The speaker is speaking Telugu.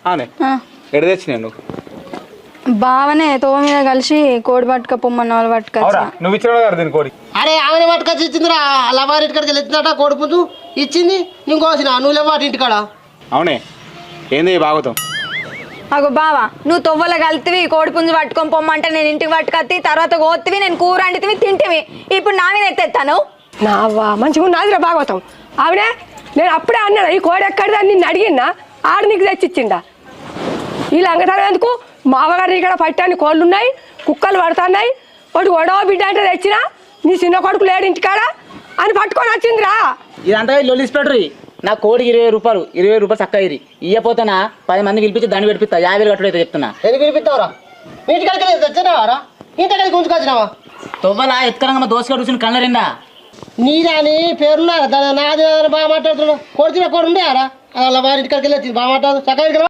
అవునే ఎడ తెచ్చినావు నువ్వు? బావనే తోవ మీద కలిసి కోడి పట్టుకపోమ్మన్న వాళ్ళు పట్టుకొచ్చా. నువ్వు ఇచ్చిన కదా దీని కోడి. అరే ఆమె పట్టుకొచ్చి ఇచ్చిందిరా, లవారి ఇంటికాడికి వెళ్ళిందట కోడి పుంజు ఇచ్చింది, నేను కోసిన నువ్వు లేవాటి ఇంటికాడ. అవునే ఏంది భాగవతం? అగో బావా, నువ్వు తొవ్వల కలితివి కోడి పుంజు పట్టుకొని పొమ్మంటే నేను ఇంటికి పట్టుకొత్తి, తర్వాత కోతివి, నేను కూర వండితివి, తింటివి. ఇప్పుడు నా మీద ఎత్తేస్తాను. నావా మంచిగా ఉన్నదిరా భాగవతం. ఆవిడే నేను అప్పుడే అన్నాడు ఈ కోడి ఎక్కడిదని నిన్ను అడిగినా, ఆడు నీకు తెచ్చిచ్చిండా? ఈ లంగటం ఎందుకు? మావగారి ఇక్కడ పట్టాన్ని కోళ్ళు ఉన్నాయి, కుక్కలు పడుతున్నాయి, ఒకటి గొడవ బిడ్డ అంటే తెచ్చినా, నీ చిన్న కొడుకు లేడు ఇంటికాడ అని పట్టుకొని వచ్చిందిరా. ఇదంతా లొల్లిసి పెట్టరు. నా కోడికి 20 రూపాయలు, 20 రూపాయలు చక్క ఇది ఇయ్యపోతానా 10 మందికి పిలిపించి దండి పెడిపిస్తా. 50 కట్టుడు అయితే చెప్తున్నా. ఎందుకు పిలిపిస్తావురా? ఇంటికాడికి తెచ్చినావారా? ఇంటికాడికి ఉంచుకొచ్చినావా? తొవ్వలా ఎత్తుకరంగా దోసుగా కూర్చుని కళ్ళ రెండా నీదా అని పేరున్నారా? నాది బాగా మాట్లాడుతున్నాడు. కోడి కోడి ఉండేవారా? అలా వారి ఇంటికాడికి వెళ్ళి బాగా మాట్లాడు చక్కగా